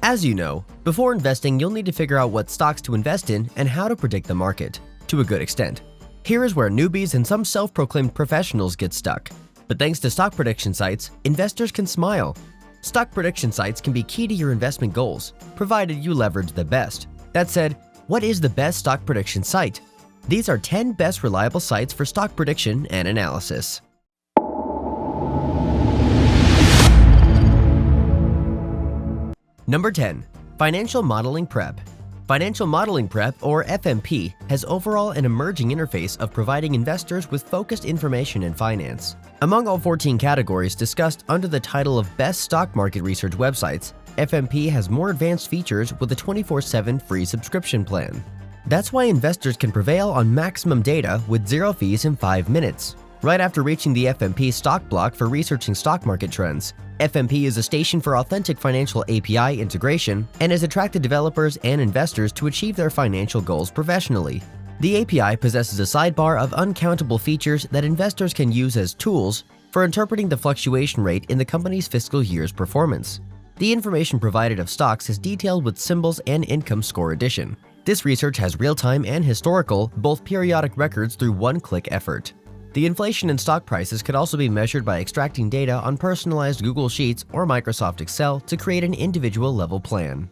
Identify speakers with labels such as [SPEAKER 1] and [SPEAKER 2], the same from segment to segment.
[SPEAKER 1] As you know, before investing, you'll need to figure out what stocks to invest in and how to predict the market, to a good extent. Here is where newbies and some self-proclaimed professionals get stuck. But thanks to stock prediction sites, investors can smile. Stock prediction sites can be key to your investment goals, provided you leverage the best. That said, what is the best stock prediction site? These are 10 best reliable sites for stock prediction and analysis. Number 10. Financial Modeling Prep. Financial Modeling Prep, or FMP, has overall an emerging interface of providing investors with focused information in finance. Among all 14 categories discussed under the title of Best Stock Market Research Websites, FMP has more advanced features with a 24/7 free subscription plan. That's why investors can prevail on maximum data with zero fees in 5 minutes. Right after reaching the FMP stock block for researching stock market trends, FMP is a station for authentic financial API integration and has attracted developers and investors to achieve their financial goals professionally. The API possesses a sidebar of uncountable features that investors can use as tools for interpreting the fluctuation rate in the company's fiscal year's performance. The information provided of stocks is detailed with symbols and income score addition. This research has real-time and historical, both periodic records through one-click effort. The inflation in stock prices could also be measured by extracting data on personalized Google Sheets or Microsoft Excel to create an individual level plan.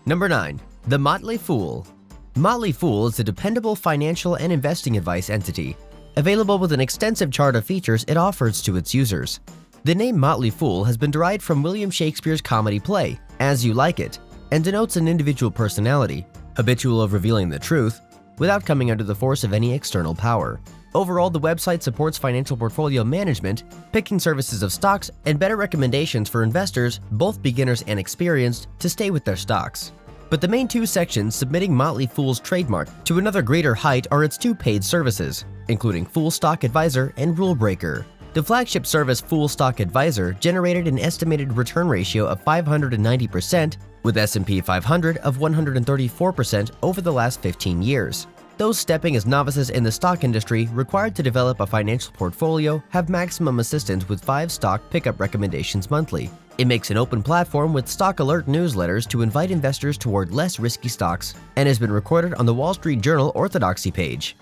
[SPEAKER 1] Number 9. The Motley Fool. Motley Fool is a dependable financial and investing advice entity, available with an extensive chart of features it offers to its users. The name Motley Fool has been derived from William Shakespeare's comedy play, As You Like It, and denotes an individual personality, habitual of revealing the truth, without coming under the force of any external power. Overall, the website supports financial portfolio management, picking services of stocks, and better recommendations for investors, both beginners and experienced, to stay with their stocks. But the main two sections submitting Motley Fool's trademark to another greater height are its two paid services, including Fool Stock Advisor and Rule Breaker. The flagship service Fool Stock Advisor generated an estimated return ratio of 590%, with S&P 500 of 134% over the last 15 years. Those stepping as novices in the stock industry required to develop a financial portfolio have maximum assistance with 5 stock pickup recommendations monthly. It makes an open platform with stock alert newsletters to invite investors toward less risky stocks and has been recorded on the Wall Street Journal Orthodoxy page.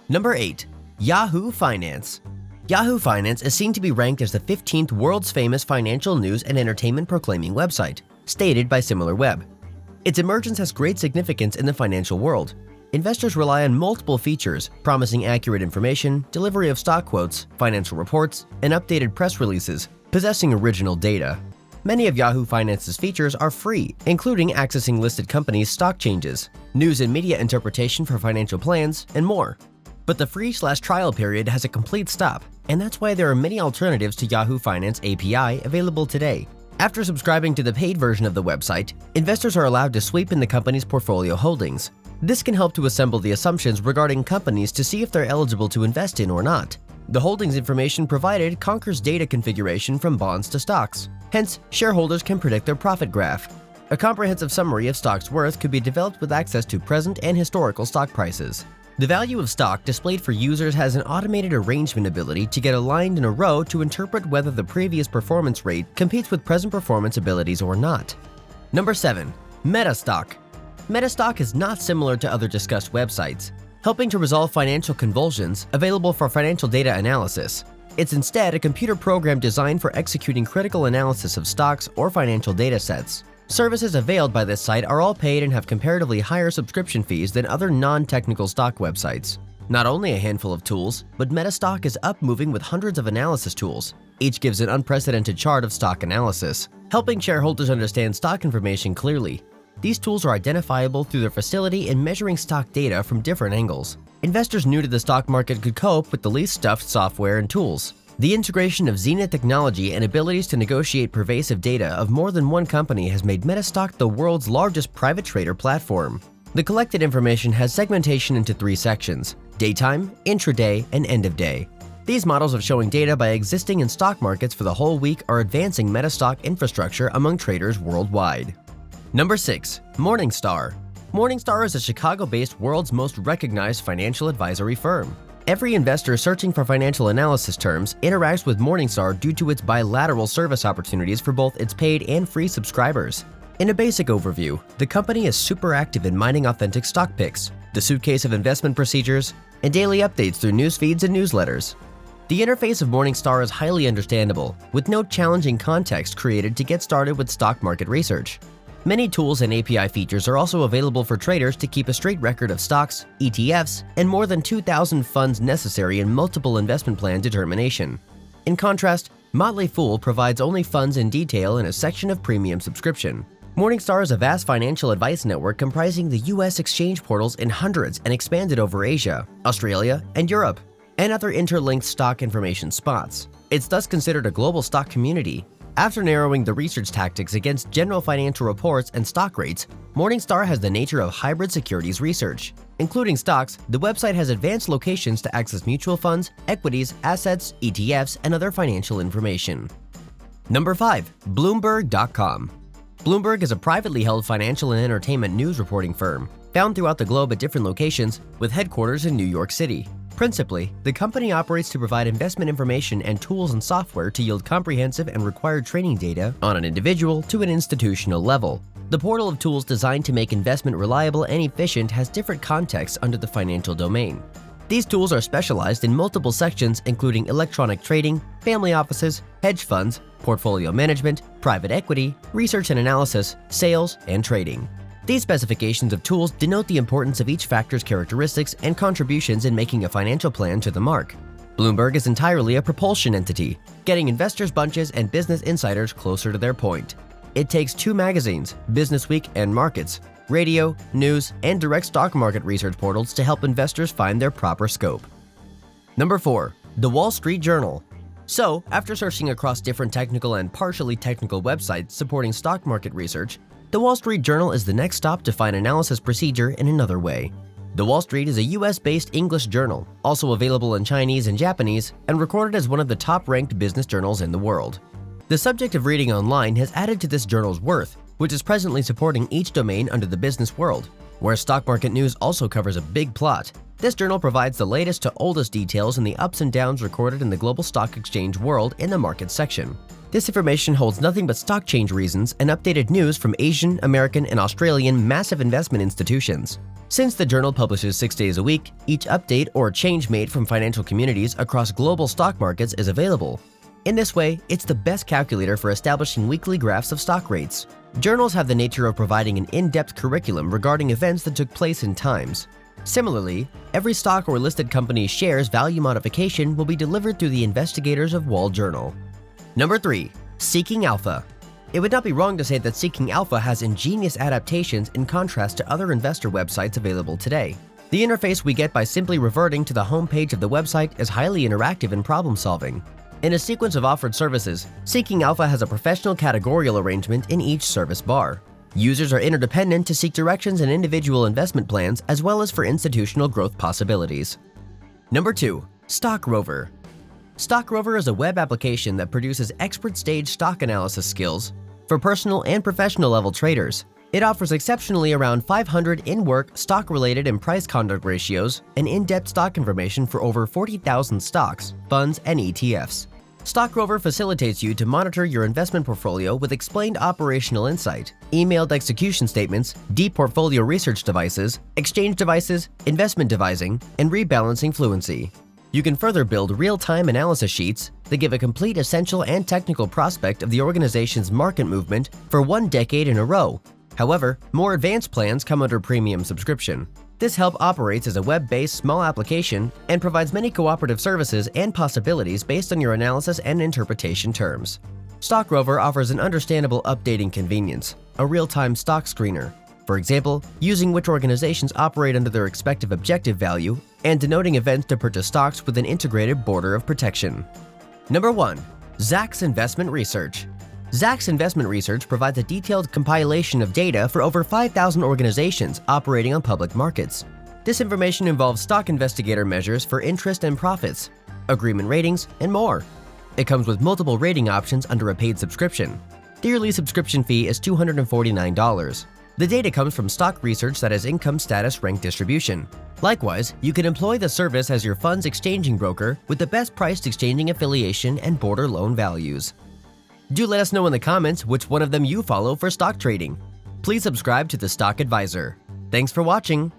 [SPEAKER 1] Number 8. Yahoo Finance. Yahoo Finance is seen to be ranked as the 15th world's famous financial news and entertainment proclaiming website, stated by SimilarWeb. Its emergence has great significance in the financial world. Investors rely on multiple features, promising accurate information, delivery of stock quotes, financial reports, and updated press releases, possessing original data. Many of Yahoo Finance's features are free, including accessing listed companies' stock changes, news and media interpretation for financial plans, and more. But the free/trial period has a complete stop, and that's why there are many alternatives to Yahoo Finance API available today. After subscribing to the paid version of the website, investors are allowed to sweep in the company's portfolio holdings. This can help to assemble the assumptions regarding companies to see if they're eligible to invest in or not. The holdings information provided conquers data configuration from bonds to stocks. Hence, shareholders can predict their profit graph. A comprehensive summary of stock's worth could be developed with access to present and historical stock prices. The value of stock displayed for users has an automated arrangement ability to get aligned in a row to interpret whether the previous performance rate competes with present performance abilities or not. Number 7. Metastock. Metastock is not similar to other discussed websites, helping to resolve financial convulsions available for financial data analysis. It's instead a computer program designed for executing critical analysis of stocks or financial data sets. Services availed by this site are all paid and have comparatively higher subscription fees than other non-technical stock websites. Not only a handful of tools, but Metastock is up-moving with hundreds of analysis tools. Each gives an unprecedented chart of stock analysis, helping shareholders understand stock information clearly. These tools are identifiable through their facility in measuring stock data from different angles. Investors new to the stock market could cope with the least stuffed software and tools. The integration of Zenith technology and abilities to negotiate pervasive data of more than one company has made Metastock the world's largest private trader platform. The collected information has segmentation into 3 sections: daytime, intraday, and end of day. These models of showing data by existing in stock markets for the whole week are advancing Metastock infrastructure among traders worldwide. Number 6. Morningstar. Morningstar is a Chicago-based world's most recognized financial advisory firm. Every investor searching for financial analysis terms interacts with Morningstar due to its bilateral service opportunities for both its paid and free subscribers. In a basic overview, the company is super active in mining authentic stock picks, the suitcase of investment procedures, and daily updates through news feeds and newsletters. The interface of Morningstar is highly understandable, with no challenging context created to get started with stock market research. Many tools and API features are also available for traders to keep a straight record of stocks, ETFs, and more than 2,000 funds necessary in multiple investment plan determination. In contrast, Motley Fool provides only funds in detail in a section of premium subscription. Morningstar is a vast financial advice network comprising the US exchange portals in hundreds and expanded over Asia, Australia, and Europe, and other interlinked stock information spots. It's thus considered a global stock community. After narrowing the research tactics against general financial reports and stock rates, Morningstar has the nature of hybrid securities research. Including stocks, the website has advanced locations to access mutual funds, equities, assets, ETFs, and other financial information. Number 5. Bloomberg.com. Bloomberg is a privately held financial and entertainment news reporting firm, found throughout the globe at different locations, with headquarters in New York City. Principally, the company operates to provide investment information and tools and software to yield comprehensive and required training data on an individual to an institutional level. The portal of tools designed to make investment reliable and efficient has different contexts under the financial domain. These tools are specialized in multiple sections including electronic trading, family offices, hedge funds, portfolio management, private equity, research and analysis, sales, and trading. These specifications of tools denote the importance of each factor's characteristics and contributions in making a financial plan to the mark. Bloomberg is entirely a propulsion entity, getting investors' bunches and business insiders closer to their point. It takes 2 magazines, Business Week and Markets, radio, news, and direct stock market research portals to help investors find their proper scope. Number 4. The Wall Street Journal. So, after searching across different technical and partially technical websites supporting stock market research, the Wall Street Journal is the next stop to find analysis procedure in another way. The Wall Street is a US-based English journal, also available in Chinese and Japanese, and recorded as one of the top-ranked business journals in the world. The subject of reading online has added to this journal's worth, which is presently supporting each domain under the business world. Where stock market news also covers a big plot, this journal provides the latest to oldest details in the ups and downs recorded in the global stock exchange world in the market section. This information holds nothing but stock change reasons and updated news from Asian, American, and Australian massive investment institutions. Since the journal publishes 6 days a week, each update or change made from financial communities across global stock markets is available. In this way, it's the best calculator for establishing weekly graphs of stock rates. Journals have the nature of providing an in-depth curriculum regarding events that took place in times. Similarly, every stock or listed company's shares value modification will be delivered through the investigators of Wall Journal. Number 3. Seeking Alpha. It would not be wrong to say that Seeking Alpha has ingenious adaptations in contrast to other investor websites available today. The interface we get by simply reverting to the homepage of the website is highly interactive and problem-solving. In a sequence of offered services, Seeking Alpha has a professional categorical arrangement in each service bar. Users are interdependent to seek directions in individual investment plans as well as for institutional growth possibilities. Number 2. StockRover. StockRover is a web application that produces expert-stage stock analysis skills for personal and professional level traders. It offers exceptionally around 500 in-work, stock-related and price conduct ratios and in-depth stock information for over 40,000 stocks, funds, and ETFs. StockRover facilitates you to monitor your investment portfolio with explained operational insight, emailed execution statements, deep portfolio research devices, exchange devices, investment devising, and rebalancing fluency. You can further build real-time analysis sheets that give a complete essential and technical prospect of the organization's market movement for 1 decade in a row. However, more advanced plans come under premium subscription. This help operates as a web-based small application and provides many cooperative services and possibilities based on your analysis and interpretation terms. StockRover offers an understandable updating convenience, a real-time stock screener, for example, using which organizations operate under their expected objective value and denoting events to purchase stocks with an integrated border of protection. Number 1. Zacks Investment Research. Zacks Investment Research provides a detailed compilation of data for over 5,000 organizations operating on public markets. This information involves stock investigator measures for interest and profits, agreement ratings, and more. It comes with multiple rating options under a paid subscription. The yearly subscription fee is $249. The data comes from stock research that has income status rank distribution. Likewise, you can employ the service as your fund's exchanging broker with the best priced exchanging affiliation and border loan values. Do let us know in the comments which one of them you follow for stock trading. Please subscribe to the Stock Advisor. Thanks for watching.